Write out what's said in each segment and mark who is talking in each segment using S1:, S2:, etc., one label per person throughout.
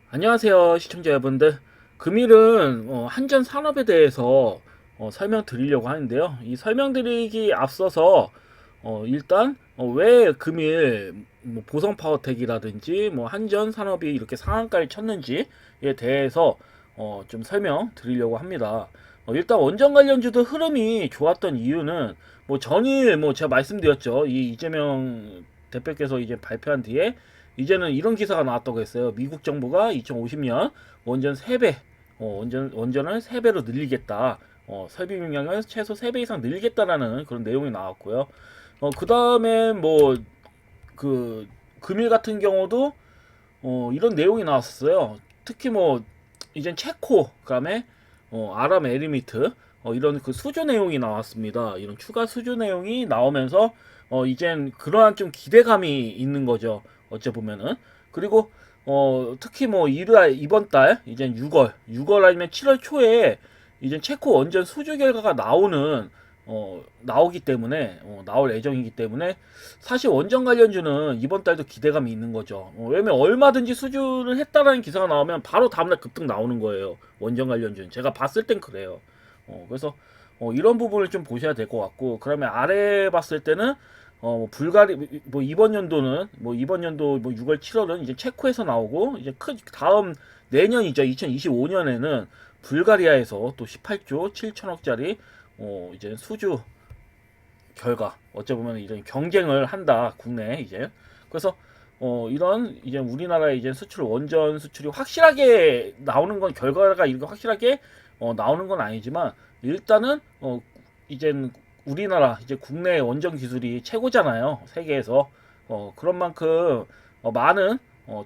S1: 안녕하세요 시청자 여러분들. 금일은 한전 산업에 대해서 설명드리려고 하는데요. 이 설명드리기 앞서서 일단 왜 금일 보성 파워텍이라든지 한전 산업이 이렇게 상한가를 쳤는지에 대해서 좀 설명드리려고 합니다. 일단 원전 관련주도 흐름이 좋았던 이유는 전일 제가 말씀드렸죠. 이 이재명 대표께서 이제 발표한 뒤에 이제는 이런 기사가 나왔다고 했어요. 미국 정부가 2050년 원전 3배, 원전을 3배로 늘리겠다. 설비 용량을 최소 3배 이상 늘리겠다라는 그런 내용이 나왔고요. 그 다음에 금일 같은 경우도 이런 내용이 나왔었어요. 특히 이젠 체코, 그다음에 아랍 에미리트 이런 그 수주 내용이 나왔습니다. 이런 추가 수주 내용이 나오면서 이젠 그러한 좀 기대감이 있는 거죠. 어째 보면은. 그리고 특히 이번 달 이젠 6월 아니면 7월 초에 이제 체코 원전 수주 결과가 나오기 때문에 나올 예정이기 때문에 사실 원전 관련주는 이번 달도 기대감이 있는 거죠. 왜냐면 얼마든지 수주를 했다라는 기사가 나오면 바로 다음날 급등 나오는 거예요. 원전 관련주는 제가 봤을 땐 그래요. 그래서 이런 부분을 좀 보셔야 될 것 같고, 그러면 아래 봤을 때는 불가리 이번 연도 6월 7월은 이제 체코에서 나오고, 이제 다음 내년이죠. 2025년에는 불가리아에서 또 18조 7천억짜리 이제 수주 결과 어째 보면 이제 경쟁을 한다 국내 이제. 그래서 이런 이제 우리나라의 이제 원전 수출이 확실하게 나오는 건, 결과가 이렇게 확실하게 나오는 건 아니지만 일단은 이젠 우리나라 이제 국내 원전 기술이 최고잖아요, 세계에서. 그런 만큼 많은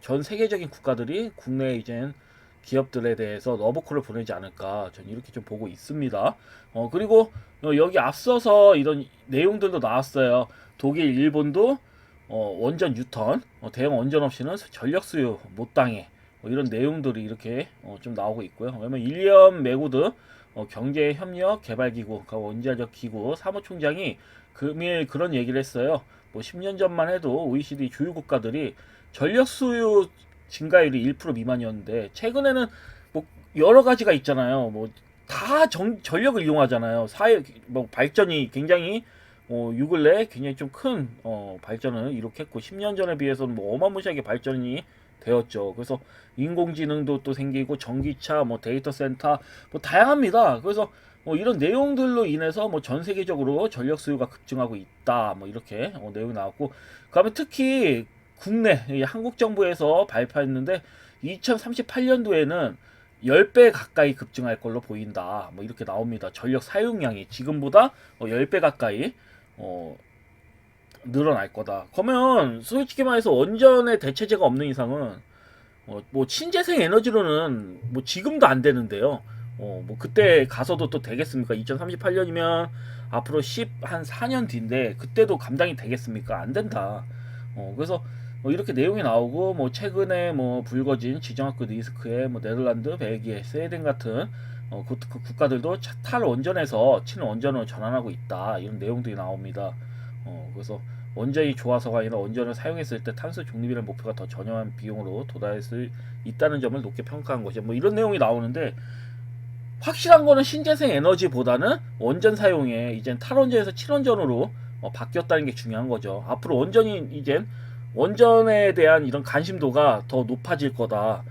S1: 전 세계적인 국가들이 국내 이젠 기업들에 대해서 러브콜을 보내지 않을까, 저는 이렇게 좀 보고 있습니다. 그리고 여기 앞서서 이런 내용들도 나왔어요. 독일, 일본도 원전 유턴, 대형 원전 없이는 전력 수요 못 당해. 이런 내용들이 이렇게 좀 나오고 있고요. 왜냐면 일리엄 메구드 경제협력 개발기구, 원자력 기구 사무총장이 금일 그런 얘기를 했어요. 10년 전만 해도 OECD 주요 국가들이 전력 수요 증가율이 1% 미만이었는데 최근에는 여러 가지가 있잖아요. 다 전력을 이용하잖아요. 발전이 굉장히 요 근래 굉장히 좀 큰 발전을 이룩했고, 10년 전에 비해서는 어마무시하게 발전이 되었죠. 그래서 인공지능도 또 생기고, 전기차, 데이터 센터 다양합니다. 그래서 이런 내용들로 인해서 전 세계적으로 전력 수요가 급증하고 있다. 이렇게 내용이 나왔고, 그다음에 특히 국내 한국 정부에서 발표했는데 2038년도에는 10배 가까이 급증할 걸로 보인다. 이렇게 나옵니다. 전력 사용량이 지금보다 10배 가까이 늘어날 거다. 그러면 솔직히 말해서 원전에 대체제가 없는 이상은 친재생 에너지로는 지금도 안 되는데요. 그때 가서도 또 되겠습니까? 2038년이면 앞으로 한 4년 뒤인데 그때도 감당이 되겠습니까? 안 된다. 그래서 이렇게 내용이 나오고, 최근에 불거진 지정학교 리스크에 네덜란드, 벨기에, 스웨덴 같은 그 국가들도 탈원전에서 친원전으로 전환하고 있다. 이런 내용들이 나옵니다. 그래서 원전이 좋아서가 아니라 원전을 사용했을 때 탄소 중립이라는 목표가 더 저렴한 비용으로 도달할 수 있다는 점을 높게 평가한 것이 이런 내용이 나오는데, 확실한 거는 신재생 에너지보다는 원전 사용에 이젠 탈원전에서 친원전으로 바뀌었다는 게 중요한 거죠. 앞으로 원전에 대한 이런 관심도가 더 높아질 거다.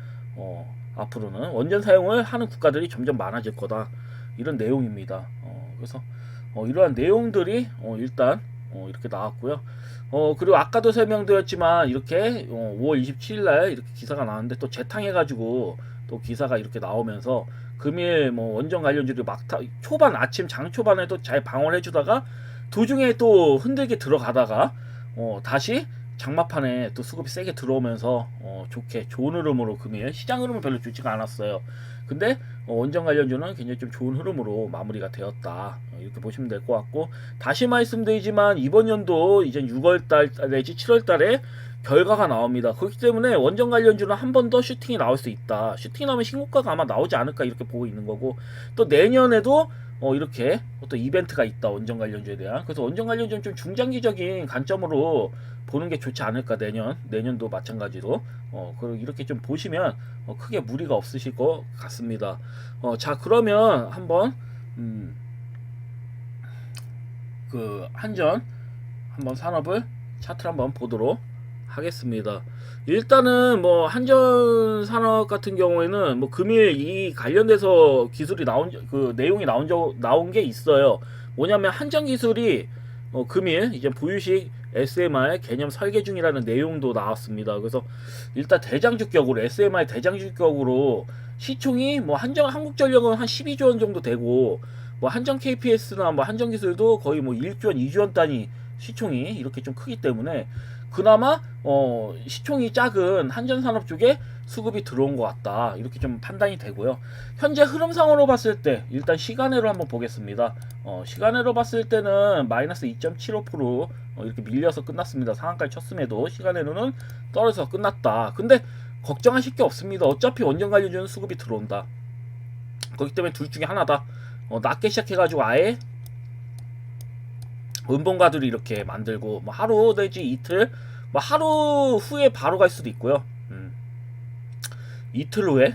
S1: 앞으로는 원전 사용을 하는 국가들이 점점 많아질 거다. 이런 내용입니다. 그래서 이러한 내용들이 일단 이렇게 나왔고요. 그리고 아까도 설명드렸지만 이렇게 5월 27일 날 이렇게 기사가 나왔는데, 또 재탕해가지고 또 기사가 이렇게 나오면서 금일 원전 관련주들이 아침 장 초반에도 잘 방어해주다가 도중에 또 흔들게 들어가다가 다시 장마판에 또 수급이 세게 들어오면서 좋은 흐름으로 금일 시장 흐름은 별로 좋지가 않았어요. 근데 원전 관련주는 굉장히 좀 좋은 흐름으로 마무리가 되었다. 이렇게 보시면 될 것 같고, 다시 말씀드리지만 이번 연도 이제 6월달 내지 7월달에 결과가 나옵니다. 그렇기 때문에 원전 관련주는 한 번 더 슈팅이 나올 수 있다. 슈팅이 나오면 신고가가 아마 나오지 않을까 이렇게 보고 있는 거고, 또 내년에도 이렇게 어떤 이벤트가 있다, 원전 관련주에 대한. 그래서 원전 관련주는 좀 중장기적인 관점으로 보는 게 좋지 않을까. 내년도 마찬가지로 그리고 이렇게 좀 보시면 크게 무리가 없으실 것 같습니다. 자, 그러면 한번 그 한전 산업을 차트를 한번 보도록 하겠습니다. 일단은 뭐 한전 산업 같은 경우에는 뭐 금일 이 관련돼서 기술이 그 내용이 나온 게 있어요. 뭐냐면 한전 기술이 금일 이제 보유식 SMR 개념 설계 중이라는 내용도 나왔습니다. 그래서 일단 대장주격으로 SMR 대장주격으로 시총이 뭐 한국전력은 한 12조 원 정도 되고, 뭐 한전 KPS나 뭐 한전 기술도 거의 뭐 1조 원, 2조 원 단위 시총이 이렇게 좀 크기 때문에 그나마 시총이 작은 한전산업 쪽에 수급이 들어온 것 같다, 이렇게 좀 판단이 되고요. 현재 흐름상으로 봤을 때 일단 시간으로 한번 보겠습니다. 시간으로 봤을 때는 마이너스 2.75% 이렇게 밀려서 끝났습니다. 상한가를 쳤음에도 시간으로는 떨어져서 끝났다. 근데 걱정하실 게 없습니다. 어차피 원전 관련주는 수급이 들어온다. 그렇기 때문에 둘 중에 하나다. 낮게 시작해가지고 아예 은봉가들이 이렇게 만들고 뭐 하루 내지 이틀, 뭐 하루 후에 바로 갈 수도 있고요. 이틀 후에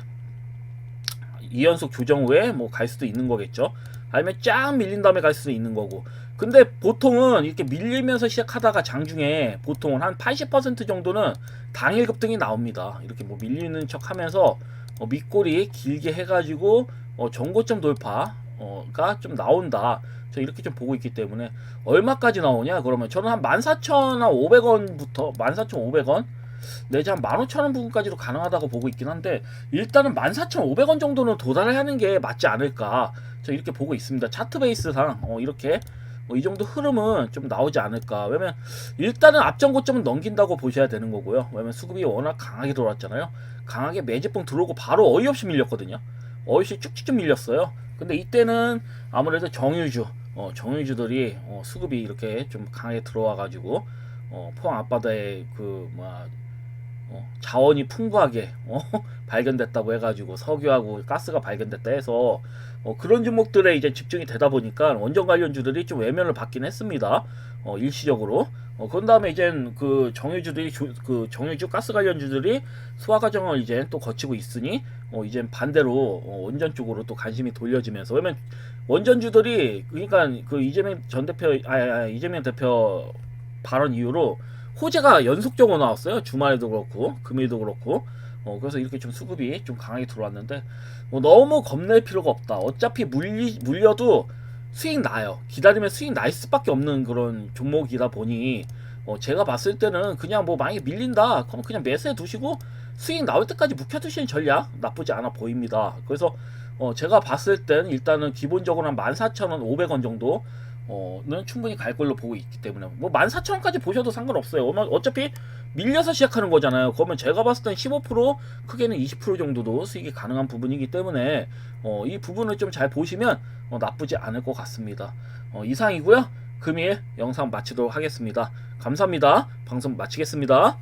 S1: 2연속 조정 후에 뭐 갈 수도 있는 거겠죠. 아니면 쫙 밀린 다음에 갈 수도 있는 거고. 근데 보통은 이렇게 밀리면서 시작하다가 장중에 보통은 한 80% 정도는 당일 급등이 나옵니다. 이렇게 뭐 밀리는 척 하면서 밑꼬리 길게 해가지고 전고점 돌파가 좀 나온다. 저 이렇게 좀 보고 있기 때문에 얼마까지 나오냐? 그러면 저는 한 14,500원부터 14,500원 내지 한 15,000원 부분까지도 가능하다고 보고 있긴 한데, 일단은 14,500원 정도는 도달을 하는 게 맞지 않을까, 저 이렇게 보고 있습니다. 차트 베이스상 이렇게 이 정도 흐름은 좀 나오지 않을까. 왜냐면 일단은 앞전 고점은 넘긴다고 보셔야 되는 거고요. 왜냐면 수급이 워낙 강하게 돌았잖아요. 강하게 매집봉 들어오고 바로 어이없이 밀렸거든요. 어이없이 쭉쭉 밀렸어요. 근데 이때는 아무래도 정유주들이 수급이 이렇게 좀 강하게 들어와가지고 포항 앞바다에 그 자원이 풍부하게 발견됐다고 해가지고 석유하고 가스가 발견됐다 해서 그런 종목들에 이제 집중이 되다 보니까 원전 관련주들이 좀 외면을 받긴 했습니다. 일시적으로. 그런 다음에 이제 그 정유주 가스 관련주들이 소화 과정을 이제 또 거치고 있으니 이제 반대로 원전 쪽으로 또 관심이 돌려지면서, 왜냐면 원전주들이, 그러니까 그 이재명 대표 발언 이후로 호재가 연속적으로 나왔어요. 주말에도 그렇고 금일도 그렇고. 그래서 이렇게 좀 수급이 좀 강하게 들어왔는데 너무 겁낼 필요가 없다. 어차피 물려도 수익 나요. 기다리면 수익 날 수밖에 없는 그런 종목이다 보니 제가 봤을 때는 그냥 뭐 만약에 밀린다 그럼 그냥 매수해 두시고 수익 나올 때까지 묵혀두시는 전략 나쁘지 않아 보입니다. 그래서 제가 봤을 때는 일단은 기본적으로 한 14,500원 정도 는 충분히 갈 걸로 보고 있기 때문에 뭐 14,000원까지 보셔도 상관없어요. 어차피 밀려서 시작하는 거잖아요. 그러면 제가 봤을 땐 15% 크게는 20% 정도도 수익이 가능한 부분이기 때문에 이 부분을 좀 잘 보시면 나쁘지 않을 것 같습니다. 이상이고요. 금일 영상 마치도록 하겠습니다. 감사합니다. 방송 마치겠습니다.